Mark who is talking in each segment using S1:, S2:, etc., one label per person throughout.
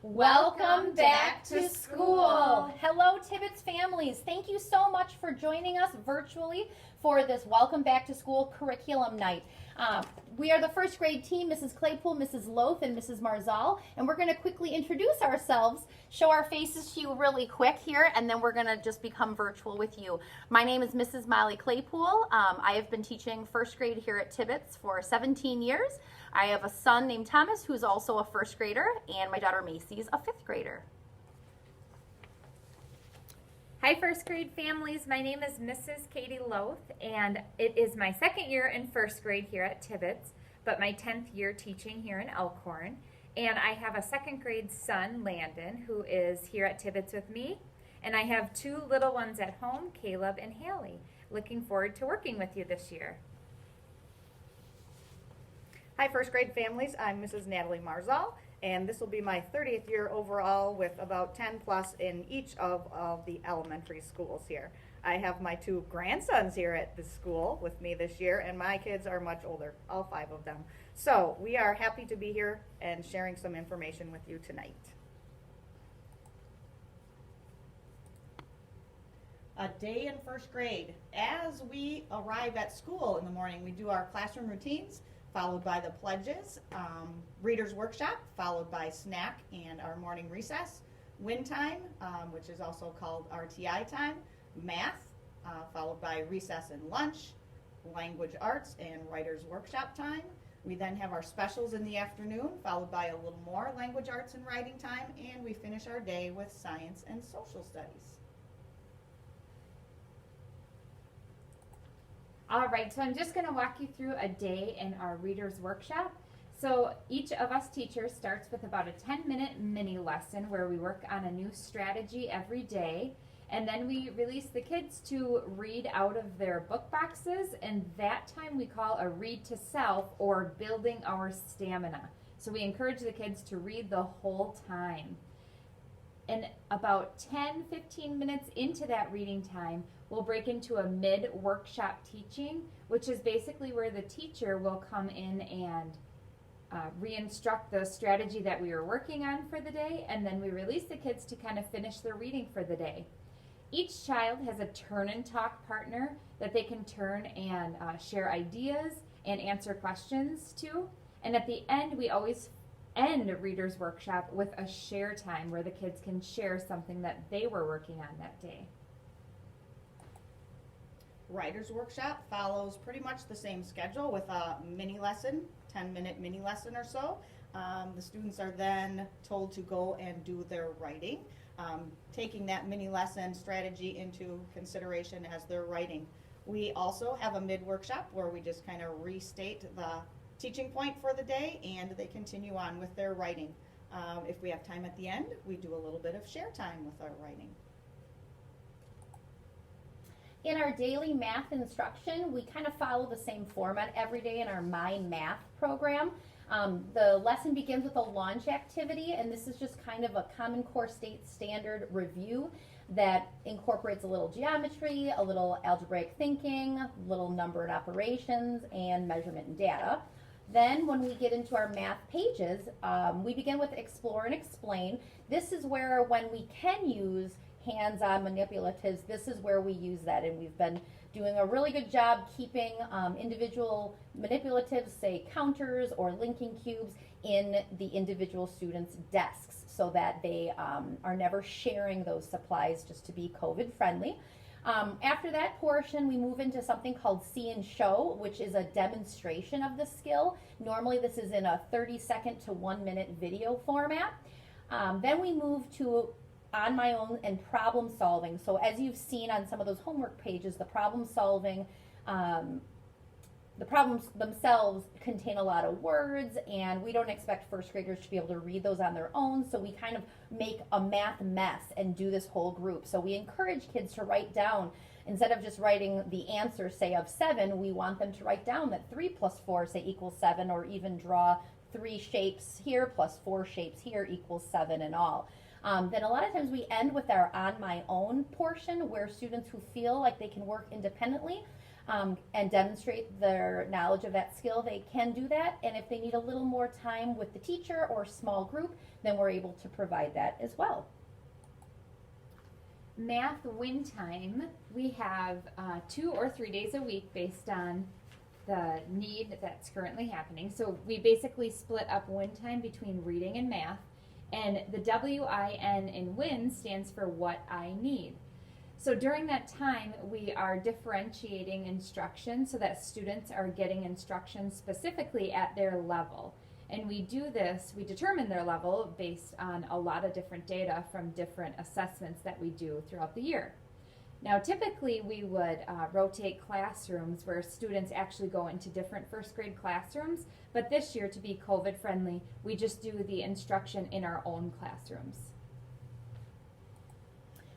S1: Welcome back to school. Hello, Tibbetts families. Thank you so much for joining us virtually for this Welcome Back to School curriculum night. We are the first grade team, Mrs. Claypool, Mrs. Loth, and Mrs. Marzal, and we're going to quickly introduce ourselves, show our faces to you really quick here, and then we're going to just become virtual with you. My name is Mrs. Molly Claypool. I have been teaching first grade here at Tibbetts for 17 years. I have a son named Thomas who's also a first grader, and my daughter Macy's a fifth grader.
S2: Hi first grade families, my name is Mrs. Katie Loth, and it is my second year in first grade here at Tibbetts, but my 10th year teaching here in Elkhorn. And I have a second grade son, Landon, who is here at Tibbetts with me. And I have two little ones at home, Caleb and Haley. Looking forward to working with you this year.
S3: Hi first grade families, I'm Mrs. Natalie Marzal, and this will be my 30th year overall with about 10 plus in each of the elementary schools here. I have my two grandsons here at the school with me this year, and my kids are much older, all 5 of them. So we are happy to be here and sharing some information with you tonight. A day in first grade. As we arrive at school in the morning, we do our classroom routines, followed by the pledges, reader's workshop, followed by snack and our morning recess, win time, which is also called RTI time, math, followed by recess and lunch, language arts and writer's workshop time. We then have our specials in the afternoon, followed by a little more language arts and writing time, and we finish our day with science and social studies.
S2: All right, so I'm just going to walk you through a day in our reader's workshop. So each of us teachers starts with about a 10-minute mini lesson where we work on a new strategy every day. And then we release the kids to read out of their book boxes, and that time we call a read to self or building our stamina. So we encourage the kids to read the whole time. And about 10-15 minutes into that reading time, we'll break into a mid-workshop teaching, which is basically where the teacher will come in and re-instruct the strategy that we were working on for the day, and then we release the kids to kind of finish their reading for the day. Each child has a turn and talk partner that they can turn and share ideas and answer questions to. And at the end, we always end a reader's workshop with a share time where the kids can share something that they were working on that day.
S3: Writer's workshop follows pretty much the same schedule with a mini lesson, 10-minute mini lesson or so. The students are then told to go and do their writing, taking that mini lesson strategy into consideration as they're writing. We also have a mid-workshop where we just kind of restate the teaching point for the day, and they continue on with their writing. If we have time at the end, we do a little bit of share time with our writing.
S1: In our daily math instruction, we kind of follow the same format every day in our My Math program. The lesson begins with a launch activity, and this is just kind of a Common Core State Standard review that incorporates a little geometry, a little algebraic thinking, a little number and operations, and measurement and data. Then when we get into our math pages, we begin with Explore and Explain. This is where when we can use hands-on manipulatives, this is where we use that, and we've been doing a really good job keeping individual manipulatives, say counters or linking cubes, in the individual students' desks so that they are never sharing those supplies, just to be COVID friendly. After that portion, we move into something called See and Show, which is a demonstration of the skill. Normally this is in a 30-second to 1-minute video format. Then we move to On My Own and problem solving. So as you've seen on some of those homework pages, the problem solving, the problems themselves contain a lot of words, and we don't expect first graders to be able to read those on their own, so we kind of make a math mess and do this whole group. So we encourage kids to write down, instead of just writing the answer, say, of 7, we want them to write down that 3 plus 4, say, equals 7, or even draw 3 shapes here plus 4 shapes here equals 7 and all. Then a lot of times we end with our On My Own portion, where students who feel like they can work independently and demonstrate their knowledge of that skill, they can do that. And if they need a little more time with the teacher or small group, then we're able to provide that as well.
S2: Math win time, we have 2 or 3 days a week based on the need that's currently happening. So we basically split up win time between reading and math, and the WIN in win stands for what I need. So during that time, we are differentiating instruction so that students are getting instruction specifically at their level. And we do this, we determine their level based on a lot of different data from different assessments that we do throughout the year. Now, typically we would rotate classrooms where students actually go into different first grade classrooms, but this year, to be COVID friendly, we just do the instruction in our own classrooms.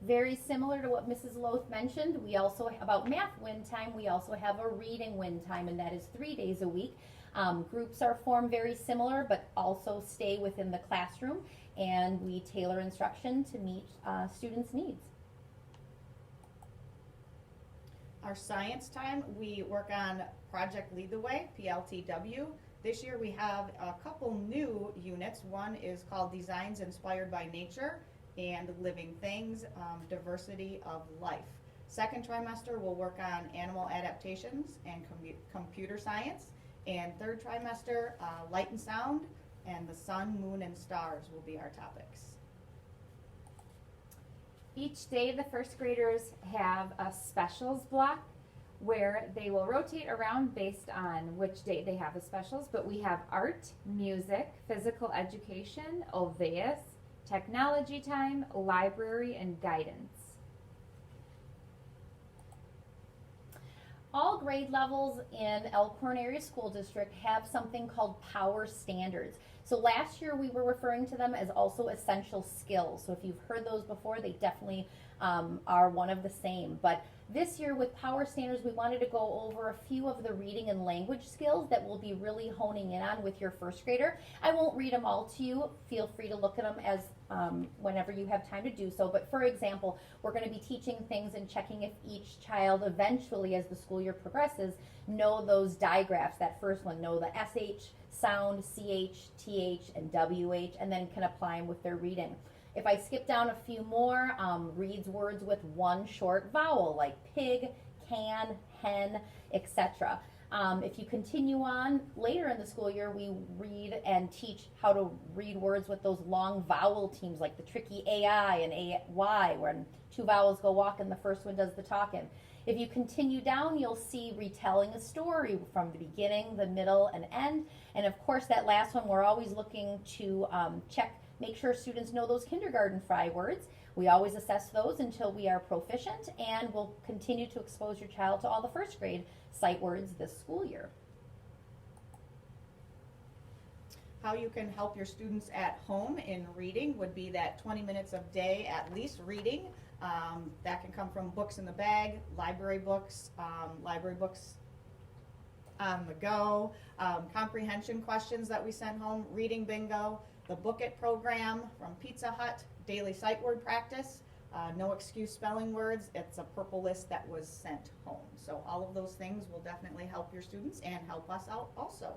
S1: Very similar to what Mrs. Loth mentioned, we also, about math win time, we also have a reading win time, and that is 3 days a week. Groups are formed very similar, but also stay within the classroom, and we tailor instruction to meet students' needs.
S3: Our science time, we work on Project Lead the Way, PLTW. This year we have a couple new units. One is called Designs Inspired by Nature and Living Things, Diversity of Life. Second trimester we'll work on animal adaptations and computer science. And third trimester, light and sound, and the sun, moon, and stars will be our topics.
S2: Each day the first graders have a specials block where they will rotate around based on which day they have the specials, but we have art, music, physical education, Ulvaeus, technology time, library, and guidance.
S1: All grade levels in Elkhorn Area School District have something called Power Standards. So last year we were referring to them as also essential skills. So if you've heard those before, they definitely are one of the same. But this year with Power Standards, we wanted to go over a few of the reading and language skills that we'll be really honing in on with your first grader. I won't read them all to you. Feel free to look at them as whenever you have time to do so. But for example, we're going to be teaching things and checking if each child eventually, as the school year progresses, know those digraphs. That first one, know the SH sound, CH, TH, and WH, and then can apply them with their reading. If I skip down a few more, reads words with one short vowel, like pig, can, hen, etc. If you continue on later in the school year, we read and teach how to read words with those long vowel teams, like the tricky AI and AY, when 2 vowels go walk and the first one does the talking. If you continue down, you'll see retelling a story from the beginning, the middle, and end. And of course, that last one, we're always looking to make sure students know those kindergarten fry words. We always assess those until we are proficient, and we'll continue to expose your child to all the first grade sight words this school year.
S3: How you can help your students at home in reading would be that 20 minutes a day at least reading. That can come from books in the bag, library books on the go, comprehension questions that we send home, reading bingo, the Book It program from Pizza Hut, daily sight word practice, no excuse spelling words. It's a purple list that was sent home. So all of those things will definitely help your students and help us out also.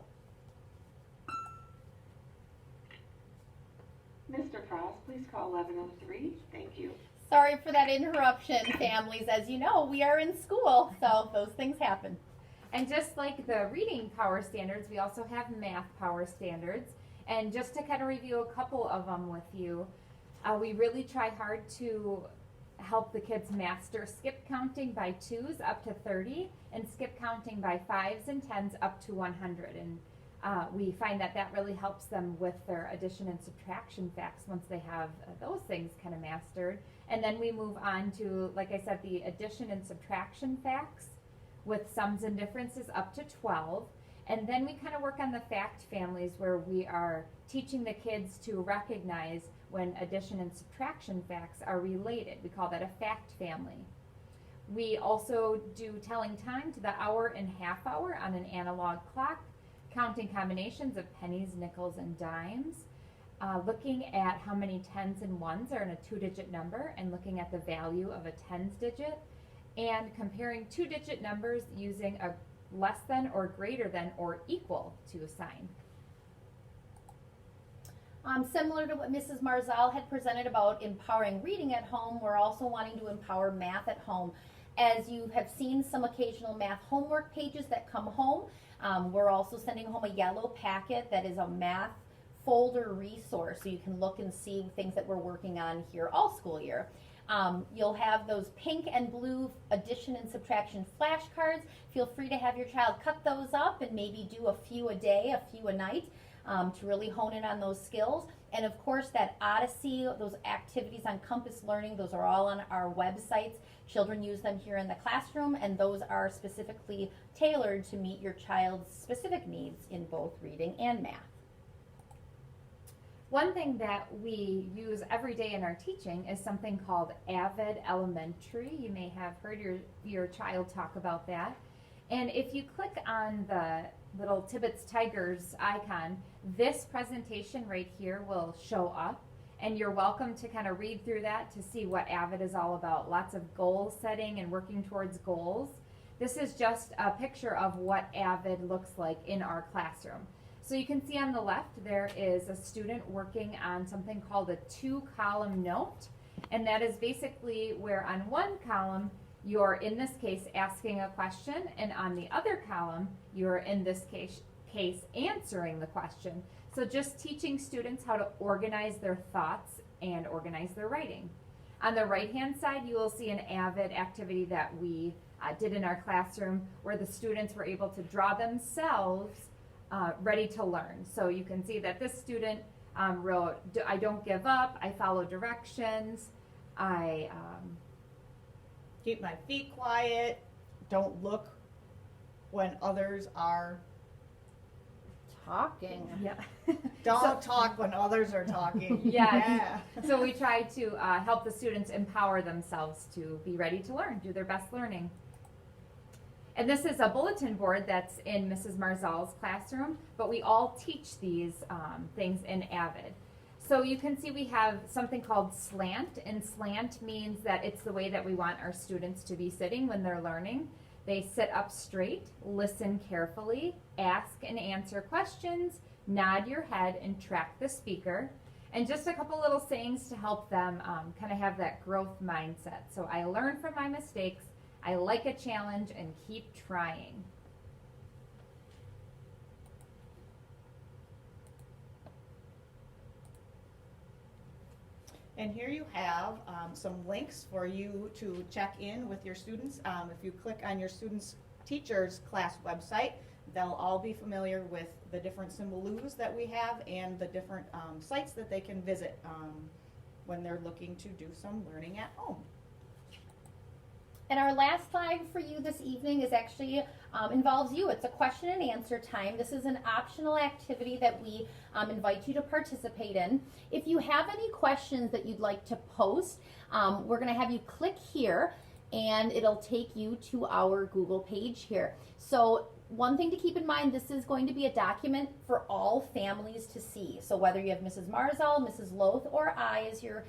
S4: Mr. Frost, please call 1103. Thank you.
S1: Sorry for that interruption, families. As you know, we are in school, so those things happen.
S2: And just like the reading power standards, we also have math power standards. And just to kind of review a couple of them with you, we really try hard to help the kids master skip counting by 2s up to 30 and skip counting by 5s and 10s up to 100. And we find that that really helps them with their addition and subtraction facts once they have those things kind of mastered. And then we move on to, like I said, the addition and subtraction facts with sums and differences up to 12. And then we kind of work on the fact families where we are teaching the kids to recognize when addition and subtraction facts are related. We call that a fact family. We also do telling time to the hour and half hour on an analog clock, counting combinations of pennies, nickels, and dimes, looking at how many 10s and 1s are in a 2-digit number and looking at the value of a tens digit, and comparing two-digit numbers using a less than or greater than or equal to sign.
S1: Similar to what Mrs. Marzal had presented about empowering reading at home, we're also wanting to empower math at home. As you have seen some occasional math homework pages that come home, we're also sending home a yellow packet that is a math folder resource, so you can look and see things that we're working on here all school year. You'll have those pink and blue addition and subtraction flashcards. Feel free to have your child cut those up and maybe do a few a day, a few a night, to really hone in on those skills. And of course, that Odyssey, those activities on Compass Learning, those are all on our websites. Children use them here in the classroom, and those are specifically tailored to meet your child's specific needs in both reading and math.
S2: One thing that we use every day in our teaching is something called Avid Elementary. You may have heard your child talk about that. And if you click on the little Tibbetts Tigers icon, this presentation right here will show up. And you're welcome to kind of read through that to see what Avid is all about. Lots of goal setting and working towards goals. This is just a picture of what Avid looks like in our classroom. So you can see on the left there is a student working on something called a 2-column note. And that is basically where on one column you're, in this case, asking a question, and on the other column you're, in this case answering the question. So just teaching students how to organize their thoughts and organize their writing. On the right hand side you will see an Avid activity that we did in our classroom where the students were able to draw themselves ready to learn. So you can see that this student wrote, I don't give up, I follow directions, I
S3: Keep my feet quiet, don't look when others are,
S1: Talking.
S2: yeah.
S3: don't talk when others are talking.
S2: Yeah. So we try to help the students empower themselves to be ready to learn, do their best learning. And this is a bulletin board that's in Mrs. Marzal's classroom, but we all teach these things in Avid. So you can see we have something called slant, and slant means that it's the way that we want our students to be sitting when they're learning. They sit up straight, listen carefully, ask and answer questions, nod your head, and track the speaker. And just a couple little sayings to help them kind of have that growth mindset. So I learn from my mistakes, I like a challenge, and keep trying.
S3: And here you have some links for you to check in with your students. If you click on your students' teachers class website, they'll all be familiar with the different Symboloos that we have and the different sites that they can visit when they're looking to do some learning at home.
S1: And our last slide for you this evening is actually involves you. It's a question and answer time. This is an optional activity that we invite you to participate in. If you have any questions that you'd like to post, we're going to have you click here and it'll take you to our Google page here. So one thing to keep in mind, this is going to be a document for all families to see. So whether you have Mrs. Marzal, Mrs. Loth, or I as your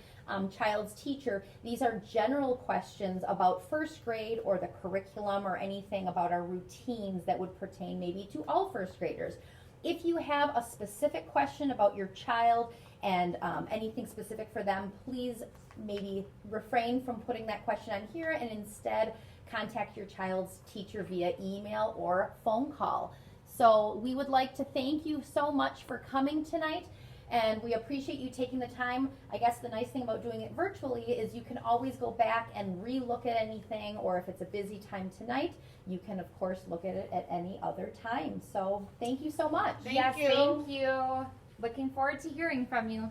S1: child's teacher, these are general questions about first grade or the curriculum or anything about our routines that would pertain maybe to all first graders. If you have a specific question about your child and anything specific for them, please maybe refrain from putting that question on here and instead contact your child's teacher via email or phone call. So we would like to thank you so much for coming tonight, and we appreciate you taking the time. I guess the nice thing about doing it virtually is you can always go back and re-look at anything, or if it's a busy time tonight, you can of course look at it at any other time. So thank you so much.
S3: Thank
S2: Yes,
S3: you.
S2: thank you. Looking forward to hearing from you.